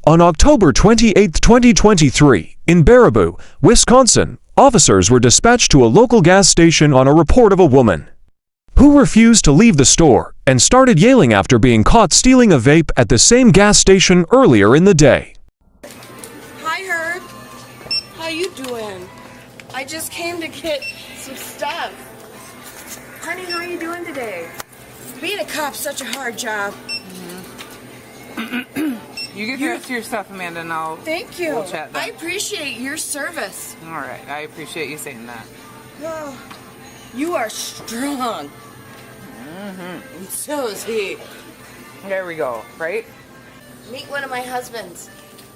On October 28, 2023, in Baraboo, Wisconsin, officers were dispatched to a local gas station on a report of a woman who refused to leave the store and started yelling after being caught stealing a vape at the same gas station earlier in the day. Hi, Herb. How you doing? I just came to get some stuff. Honey, how are you doing today? Being a cop's such a hard job. You get the rest of your stuff, Amanda, and Thank you. We'll chat then. I appreciate your service. All right, I appreciate you saying that. Oh, you are strong. And so is he. There we go, right? Meet one of my husbands.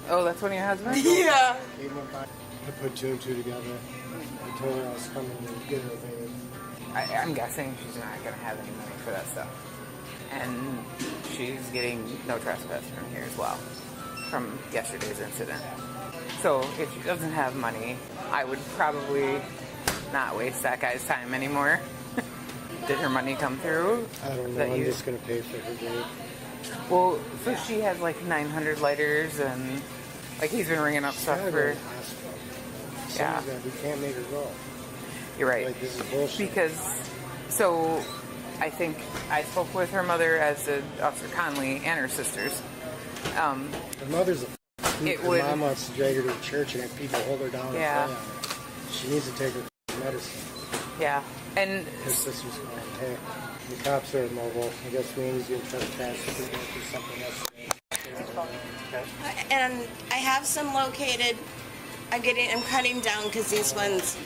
Oh, that's one of your husbands? Yeah. I put two and two together. I told her I was coming to get her a vape. I'm guessing she's not going to have any money for that stuff. And she's getting no trespass from here as well, from yesterday's incident. So if she doesn't have money, I would probably not waste that guy's time anymore. Did her money come through? I don't know. I'm just going to pay for her vape. Well, so she has like 900 lighters and like he's been ringing up stuff for... Yeah. We can't make her go. You're right. Like, this is bullshit. Because, so, I think I spoke with her mother, as did Officer Conley and her sisters. Her mother's a it her would, mom wants to drag her to church and have people hold her down Yeah. and play on her. She needs to take her medicine. Yeah. And Her sister's going, hey, the cops are mobile. I guess Randy's getting trespassed or something else. And I have some located. I'm cutting down because these ones,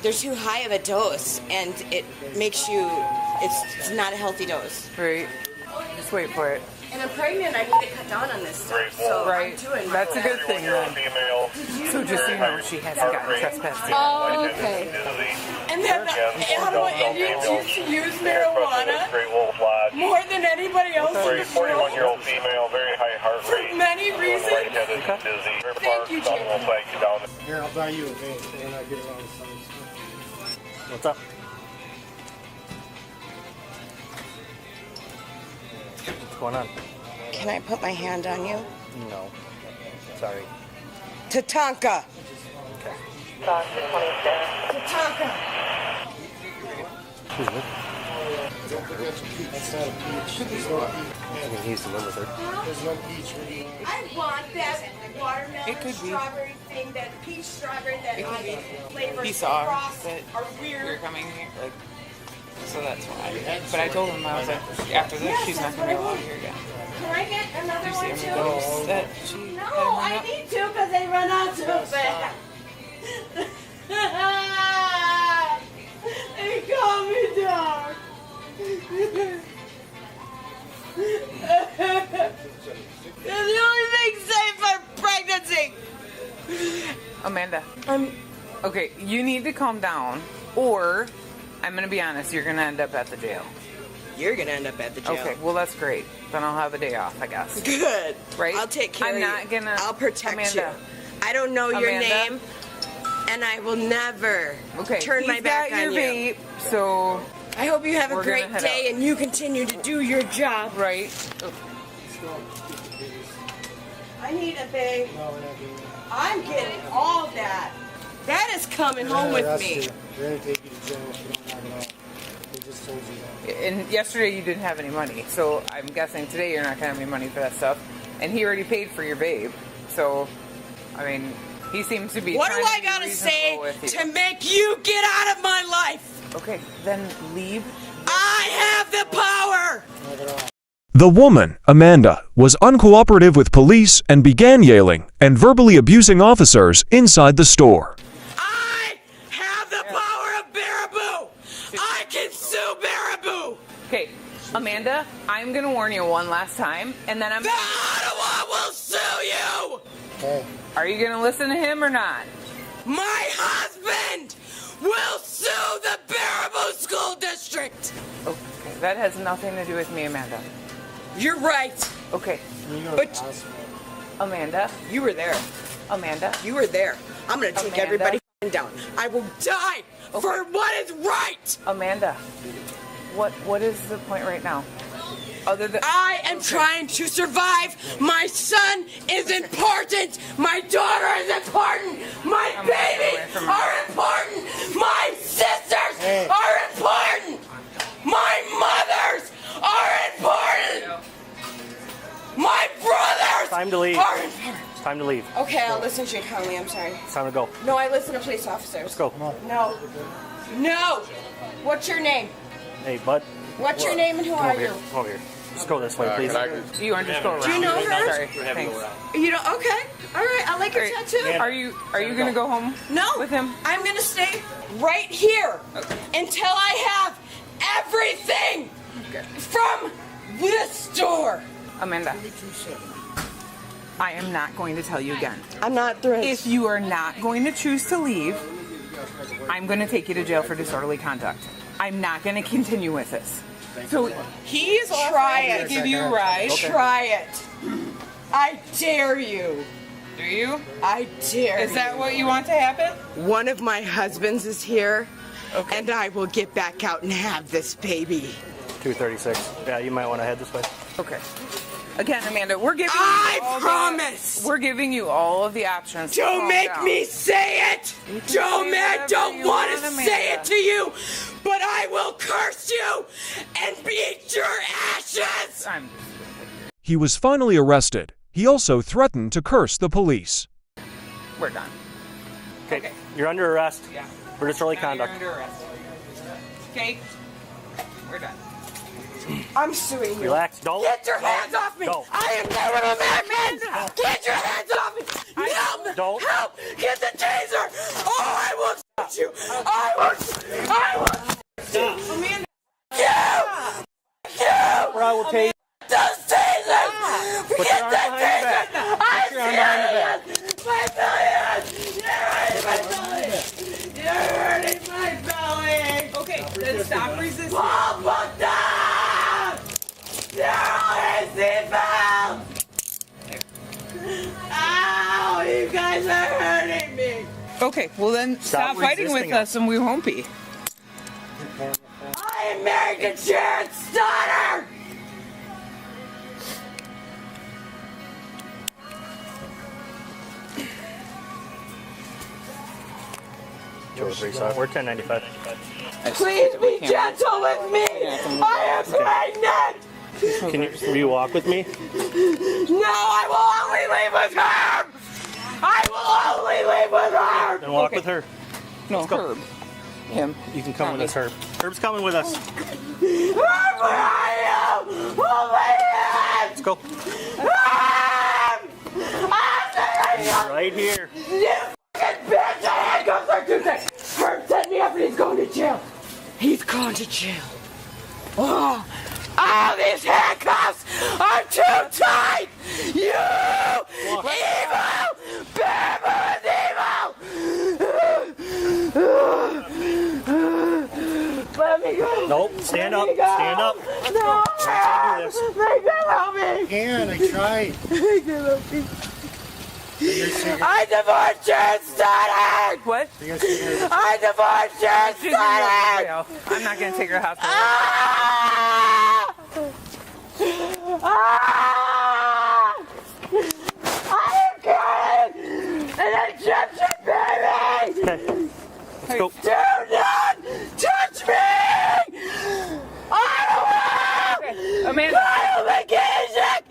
they're too high of a dose, and it makes you, it's not a healthy dose. right, just wait for it. And I'm pregnant, I need to cut down on this stuff, so Right. I'm doing That's a good thing then. So just so you know, she hasn't gotten trespassed yet. Oh, okay. And then animal Indians used to use marijuana more than anybody else in the world 41-year-old female, very high heart for rate. many reasons. Lightheaded and dizzy. Her Thank you, son will flag you down. Here, I'll buy you a vape when I get around to some stuff. What's up? What's going on? Can I put my hand on you? No. Sorry. Tatanka! Okay. Tatanka! Who's with? That's not a peach. There's no peach. I mean, he used to live with her. There's no peach. I want that watermelon It could be. strawberry thing, that peach strawberry, that flavor. He saw frost that are we were weird. coming here, like, so that's why. But I told him, I was like, after this, she's not going to be allowed here again. Can I get another You see one how too? many dollars that she No, had hung I up? need to because they run out so fast. They call me dog. They're the only thing safe for pregnancy. Amanda. Okay, you need to calm down, or I'm going to be honest, you're going to end up at the jail. You're gonna end up at the jail. Okay, well that's great. Then I'll have a day off, I guess. Good. Right? I'll take care of you. I'm not gonna. I'll protect Amanda. you. I don't know your Amanda? name, and I will never turn my back got your on you. vape, so I hope you have a We're great gonna head day out. and you continue to do your job. right. I need a vape. No, we're not doing that. I'm getting all that. That is coming home with me. They're going to take you to jail if you don't knock it off. They just told you that. And yesterday you didn't have any money, so I'm guessing today you're not gonna have any money for that stuff. And he already paid for your vape, so I mean, he seems to be. What do trying I to be gotta say reasonable with you. to make you get out of my life? Okay, then leave. I have the power. Knock it off. The woman, Amanda, was uncooperative with police and began yelling and verbally abusing officers inside the store. I have the power of Baraboo. I can sue Baraboo. Okay, Amanda, I'm gonna warn you one last time, and then I'm. The Ottawa will sue you. Hey, Are you gonna listen to him or not? My husband will sue the Baraboo School District. Okay, that has nothing to do with me, Amanda. You're right. Okay, you go to But- the hospital. Amanda, You were there. Amanda. You were there. I'm gonna take Amanda? everybody down. I will die for what is right. Amanda, what is the point right now? Other than I am trying to survive. My son is important. My daughter is important. My babies are important. My sisters are important. My mothers are important. My brothers Time to leave. are important. It's time to leave. Okay, I'll listen to you calmly. I'm sorry. It's time to go. No, I listen to police officers. Let's go. Come on. No. No. What's your name? Hey, bud. What's your name and who Come are over here. you? Come over here. Just go this way, please. do you want to just go around? Do you know her? Sorry. Thanks. You don't? Okay. All right. I like your Great. tattoo. Are you gonna go home? No. With him? I'm gonna stay right here until I have everything from this store. Amanda, I am not going to tell you again. I'm not through. If you are not going to choose to leave, I'm going to take you to jail for disorderly conduct. I'm not going to continue with this. So he's trying to give you a ride. Try it. I dare you. Do you? I dare Is that what you want to happen? One of my husbands is here, and I will get back out and have this baby. 236. Yeah, you might want to head this way. Okay. Again, Amanda, we're giving I promise. we're giving you all of the options. to Don't calm make down. me say it. Don't whatever want to you want, say Amanda. it to you, but I will curse you and beat your ashes. I'm He was finally arrested. He also threatened to curse the police. we're done. Okay. You're under arrest Yeah. for disorderly Now conduct. You're under arrest. Okay. We're done. I'm suing you. Relax. Don't. Get your hands off me! Don't. I am never a man! Get your hands off me! Help! Don't. Help! Get the taser! Oh, I will shoot you! I will shoot you! Amanda. You! Or I will take. Those tasers! Put your Get arm that behind your back. taser! Put your arm behind your back. My belly! You're hurting my belly! You're hurting my belly! Okay, then stop resisting. Oh, fuck that! You're always seatbelt! Ow! You guys are hurting me! Okay, well then stop fighting with resisting us and we won't be. I am married to Sharon's daughter! We're 1095. Please be gentle with me! I am pregnant! Will you walk with me? No, I will only leave with her! I will only leave with her! Then walk with her. No, go. Herb. Him. You can come with us, Herb. Herb's coming with us. Herb, where are you? Holy Let's go. Herb! I'm Right here. You fucking bitch! I handcuffs are too thick! Herb set me up and he's going to jail! He's going to jail! Oh! Oh, these handcuffs are too tight! You evil! Bambo is evil! Let me go! Nope. Stand Let up. me go. Stand up. No! Can't do this. They can help me! Can I tried? They can help me! I divorced Sharon's daughter! What? I divorced Sharon's daughter! I'm not gonna take her house. Ah! Ah! I am carrying an Egyptian baby! Okay. Let's go. Do not touch me! I will! Amanda. I will vacation!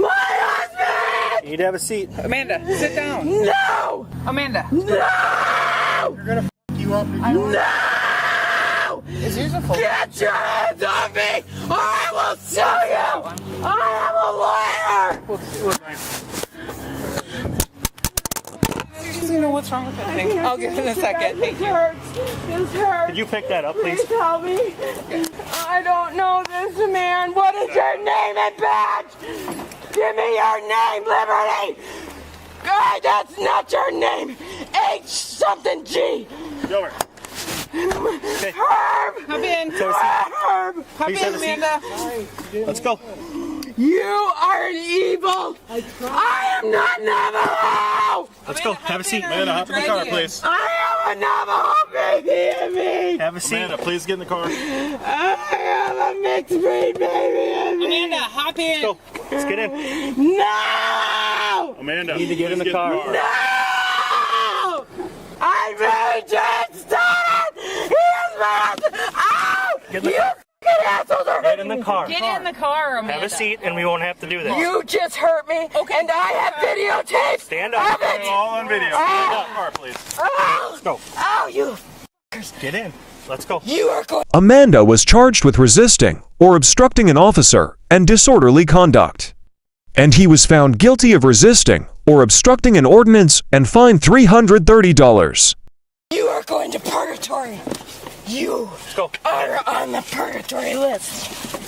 My husband! You need to have a seat. Amanda, sit down. No! Amanda. No! You're gonna f you up. No! Is yours a full? Get your hands off me, or I will sue you! I am a lawyer! Does he know what's wrong with that thing? I'll get it in a second. Thank This you. hurts. This hurts. Could you pick that up, please? Please help me. I don't know this man. What is your name and badge? Give me your name, Liberty. God, that's not your name. H something G. Over. Okay. Herb. Come in. Herb. Come Please in, have a seat. Amanda. Let's go. You are an evil. I am not Navajo. Let's go. Have a seat. Amanda, hop in the car, please. I am a Navajo baby in me. Have a seat. Amanda, please get in the car. I have a mixed breed baby in me. Amanda, hop in. Go. Let's get in. No! Amanda, You need to get in please the car. No! I made Jen start it! He is my husband! Ow! Get in the You car. fucking assholes are Get hurting in the me. car. Get in the car, Amanda. Have a seat, and we won't have to do this. You just hurt me, Okay. and I have videotapes Stand up. of it! All on video. Get in the car, please. Ow! Go. Ow, you! Get in. Let's go. You are going... Amanda was charged with resisting or obstructing an officer and disorderly conduct. And he was found guilty of resisting or obstructing an ordinance and fined $330. You are going to purgatory! You Go. are on the purgatory list!